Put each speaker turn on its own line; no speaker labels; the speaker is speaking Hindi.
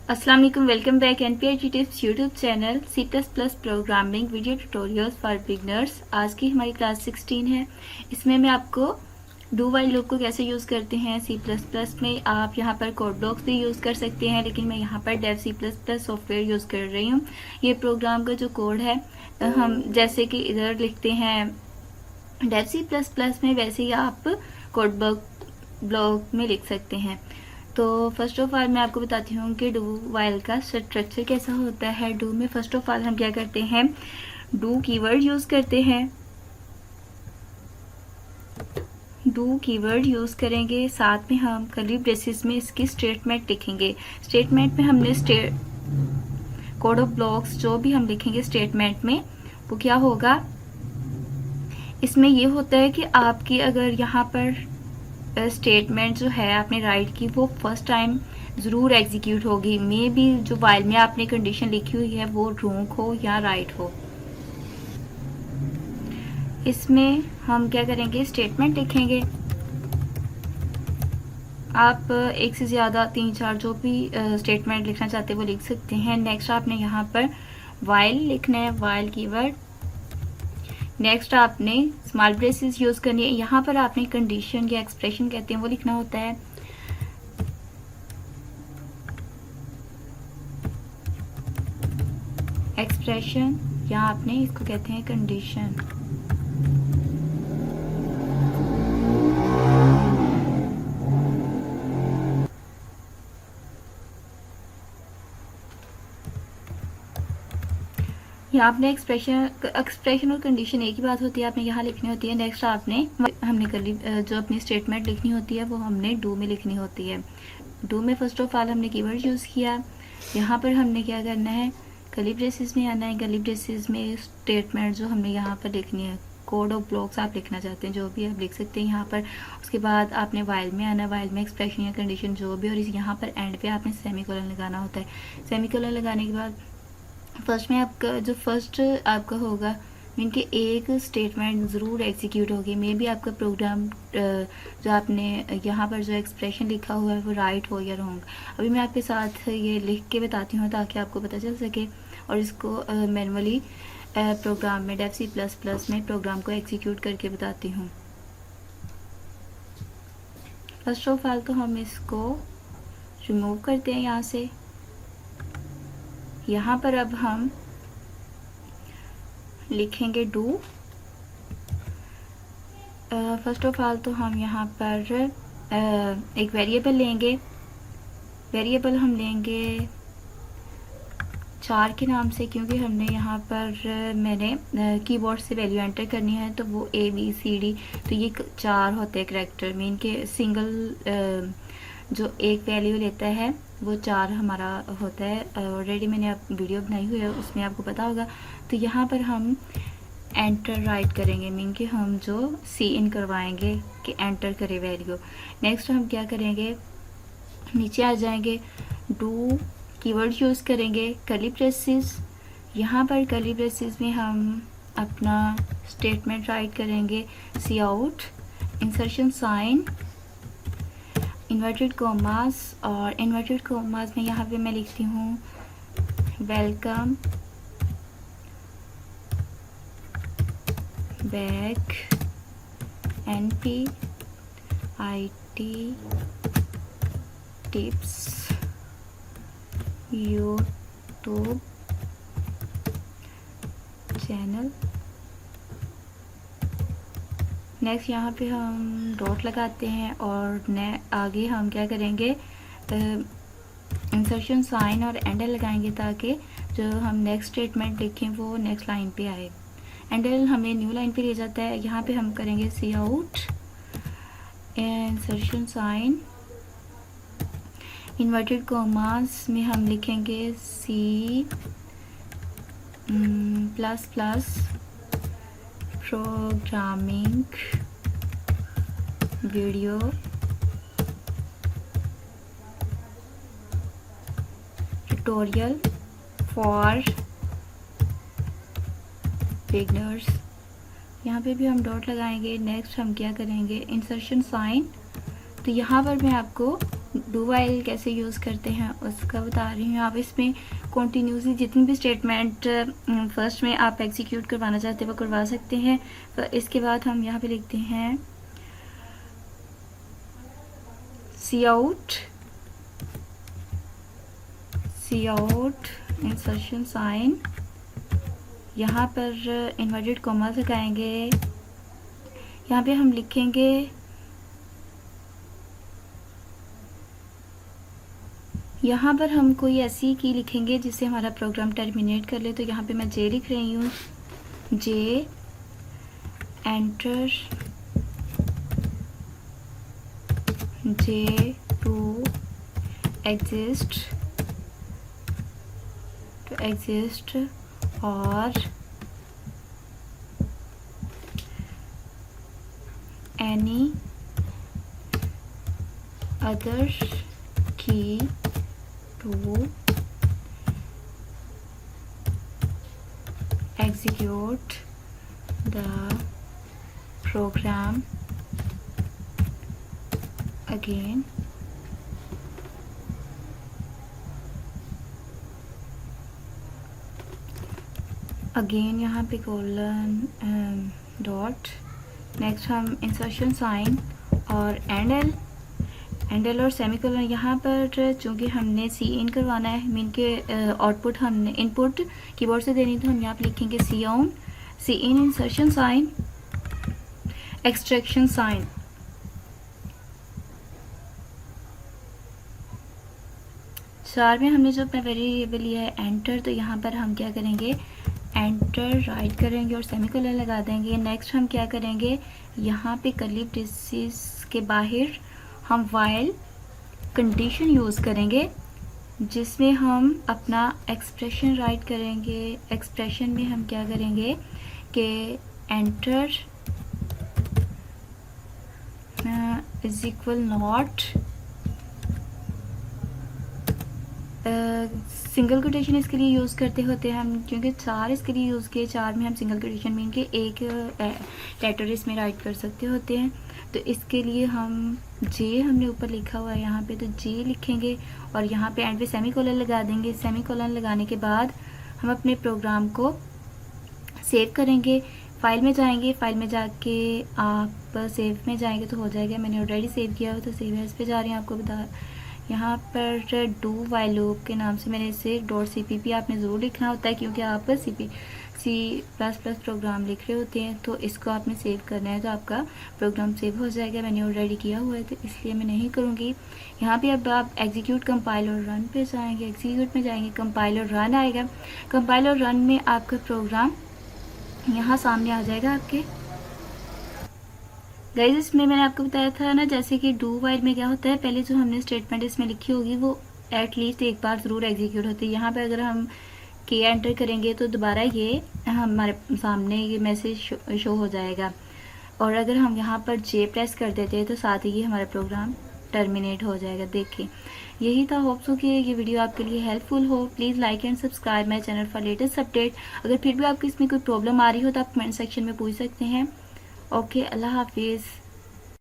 अस्सलाम वालेकुम, welcome back NPR tips YouTube channel C plus plus programming video tutorials for beginners. आज की हमारी क्लास 16 है। इसमें मैं आपको डू वाइल लूप को कैसे यूज़ करते हैं सी प्लस प्लस में। आप यहाँ पर कोड ब्लॉक्स भी यूज़ कर सकते हैं, लेकिन मैं यहाँ पर Dev C plus plus software use कर रही हूँ। ये प्रोग्राम का जो कोड है हम जैसे कि इधर लिखते हैं डेव सी प्लस प्लस में, वैसे ही आप कोड ब्लॉक में लिख सकते हैं। तो फर्स्ट ऑफ ऑल मैं आपको बताती हूँ कि डू वाइल का स्ट्रक्चर कैसा होता है। डू में फर्स्ट ऑफ ऑल हम क्या करते हैं, डू कीवर्ड यूज़ करते हैं। डू कीवर्ड यूज़ करेंगे, साथ में हम कर्ली ब्रेसेस में इसकी स्टेटमेंट लिखेंगे। स्टेटमेंट में हमने कोड ऑफ ब्लॉक्स जो भी हम लिखेंगे स्टेटमेंट में, वो क्या होगा, इसमें ये होता है कि आपकी अगर यहाँ पर स्टेटमेंट जो है आपने राइट की, वो फर्स्ट टाइम ज़रूर एग्जीक्यूट होगी। मे बी जो वाइल में आपने कंडीशन लिखी हुई है वो रॉन्ग हो या राइट हो। इसमें हम क्या करेंगे, स्टेटमेंट लिखेंगे। आप एक से ज़्यादा 3-4 जो भी स्टेटमेंट लिखना चाहते हैं वो लिख सकते हैं। नेक्स्ट आपने यहाँ पर वाइल लिखना है, वाइल कीवर्ड। नेक्स्ट आपने स्मॉल ब्रेसेस यूज़ करनी है। यहाँ पर आपने कंडीशन या एक्सप्रेशन कहते हैं वो लिखना होता है। एक्सप्रेशन या आपने इसको कहते हैं कंडीशन। यहाँ आपने एक्सप्रेशन और कंडीशन एक ही बात होती है, आपने यहाँ लिखनी होती है। नेक्स्ट आपने हमने कर ली जो अपनी स्टेटमेंट लिखनी होती है वो हमने डू में लिखनी होती है। डू में फर्स्ट ऑफ ऑल हमने कीवर्ड यूज़ किया। यहाँ पर हमने क्या करना है, कर्ली ब्रेसेस में आना है। कर्ली ब्रेसेस में स्टेटमेंट जो हमने यहाँ पर लिखनी है, कोड ऑफ ब्लॉक्स आप लिखना चाहते हैं जो भी आप लिख सकते हैं यहाँ पर। उसके बाद आपने वाइल में आना है, वाइल में एक्सप्रेशन या कंडीशन जो भी, और यहाँ पर एंड पे आपने सेमीकोलन लगाना होता है। सेमीकोलन लगाने के बाद फर्स्ट में आपका जो फर्स्ट आपका होगा मीन कि एक स्टेटमेंट ज़रूर एग्जीक्यूट होगी। मे बी आपका प्रोग्राम जो आपने यहाँ पर जो एक्सप्रेशन लिखा हुआ है वो राइट हो या रॉन्ग। अभी मैं आपके साथ ये लिख के बताती हूँ ताकि आपको पता चल सके, और इसको मैनुअली प्रोग्राम में डेव सी प्लस प्लस में प्रोग्राम को एग्जीक्यूट करके बताती हूँ। फर्स्ट ऑफ ऑल तो हम इसको रिमूव करते हैं यहाँ से। यहाँ पर अब हम लिखेंगे डू। फर्स्ट ऑफ ऑल तो हम यहाँ पर एक वेरिएबल लेंगे। वेरिएबल हम लेंगे 4 के नाम से, क्योंकि हमने यहाँ पर मैंने कीबोर्ड से वैल्यू एंटर करनी है, तो वो ABCD, तो ये 4 होते हैं करैक्टर। मीन के सिंगल जो एक वैल्यू लेता है वो 4 हमारा होता है। ऑलरेडी मैंने आप वीडियो बनाई हुई है, उसमें आपको पता होगा। तो यहाँ पर हम एंटर राइट करेंगे, मीन कि हम जो सी इन करवाएंगे कि एंटर करे वैल्यू। नेक्स्ट हम क्या करेंगे, नीचे आ जाएंगे, डू कीवर्ड यूज़ करेंगे, कर्ली ब्रेसेस। यहाँ पर कर्ली ब्रेसेस में हम अपना स्टेटमेंट राइट करेंगे, cout, insertion sign, inverted commas, और इन्वर्टेड कॉमास में यहाँ पे मैं लिखती हूँ welcome back NPIT tips YouTube channel. Next यहाँ पे हम डॉट लगाते हैं, और आगे हम क्या करेंगे, इंसर्शन साइन और एंडल लगाएंगे ताकि जो हम नेक्स्ट स्टेटमेंट लिखें वो नेक्स्ट लाइन पे आए। एंडल हमें न्यू लाइन पे ले जाता है। यहाँ पे हम करेंगे cout, insertion sign, inverted commas में हम लिखेंगे C++ programming video tutorial for beginners. यहाँ पे भी हम डॉट लगाएंगे। नेक्स्ट हम क्या करेंगे, इंसर्शन साइन। तो यहाँ पर मैं आपको डू वाइल कैसे यूज़ करते हैं उसका बता रही हूँ। आप इसमें कॉन्टीन्यूसली जितनी भी स्टेटमेंट फर्स्ट में आप एग्जीक्यूट करवाना चाहते हैं वो करवा सकते हैं। तो इसके बाद हम यहाँ पे लिखते हैं सी आउट इंसर्शन साइन, यहाँ पर इन्वर्टेड कॉमा लगाएंगे। यहाँ पे हम लिखेंगे यहाँ पर हम कोई ऐसी की लिखेंगे जिससे हमारा प्रोग्राम टर्मिनेट कर ले। तो यहाँ पे मैं जे लिख रही हूँ, जे एंटर जे टू एग्जिस्ट और एनी अदर की to execute the program again. Again यहाँ पे कोलन डॉट, नेक्स्ट हम इंसर्शन साइन और एंड एल और सेमीकोलन। यहाँ पर चूँकि हमने सी इन करवाना है, मीन के आउटपुट हमने इनपुट कीबोर्ड से देनी, तो हम यहाँ पे लिखेंगे सी इन इंसर्शन साइन एक्सट्रैक्शन साइन। चार में हमने जो अपना वेरिएबल लिया है एंटर, तो यहाँ पर हम क्या करेंगे एंटर राइट करेंगे और सेमीकोलन लगा देंगे। नेक्स्ट हम क्या करेंगे, यहाँ पे कर्ली ब्रेसेस के बाहर हम वाइल कंडीशन यूज़ करेंगे जिसमें हम अपना एक्सप्रेशन राइट करेंगे। एक्सप्रेशन में हम क्या करेंगे कि enter is equal not, single quotation इसके लिए यूज़ करते होते हैं हम, क्योंकि चार इसके लिए यूज़ किए, चार में हम सिंगल कोटेशन मीन के एक लेटर इसमें राइट कर सकते होते हैं। तो इसके लिए हम जे हमने ऊपर लिखा हुआ है यहाँ पे, तो जे लिखेंगे और यहाँ पे एंड पे सेमीकोलन लगा देंगे। सेमीकोलन लगाने के बाद हम अपने प्रोग्राम को सेव करेंगे। फाइल में जाएंगे, फाइल में जाके आप सेव में जाएंगे तो हो जाएगा। मैंने ऑलरेडी सेव किया हुआ, तो सेव एज पे जा रही हूँ। आपको बता यहाँ पर डू वाइल लूप के नाम से मैंने इसे .cpp आपने ज़रूर लिखना होता है, क्योंकि आप C++ प्रोग्राम लिख रहे होते हैं, तो इसको आपने सेव करना है तो आपका प्रोग्राम सेव हो जाएगा। मैंने ऑलरेडी किया हुआ है तो इसलिए मैं नहीं करूँगी। यहाँ पे अब आप एग्जीक्यूट कंपाइल और रन पे जाएंगे, एग्जीक्यूट में जाएंगे, कंपाइल और रन आएगा। कंपाइल और रन में आपका प्रोग्राम यहाँ सामने आ जाएगा आपके। गाइस इसमें मैंने आपको बताया था ना, जैसे कि डू वाइल में क्या होता है, पहले जो हमने स्टेटमेंट इसमें लिखी होगी वो एटलीस्ट एक बार ज़रूर एग्जीक्यूट होती है। यहाँ पे अगर हम के एंटर करेंगे तो दोबारा ये हमारे सामने ये मैसेज शो हो जाएगा, और अगर हम यहाँ पर जे प्रेस कर देते हैं तो साथ ही ये हमारा प्रोग्राम टर्मिनेट हो जाएगा। देखिए यही था। होप सो कि ये वीडियो आपके लिए हेल्पफुल हो। Please like and subscribe my channel for latest update. अगर फिर भी आपको इसमें कोई प्रॉब्लम आ रही हो तो आप कमेंट सेक्शन में पूछ सकते हैं। ओके, अल्लाह हाफिज़।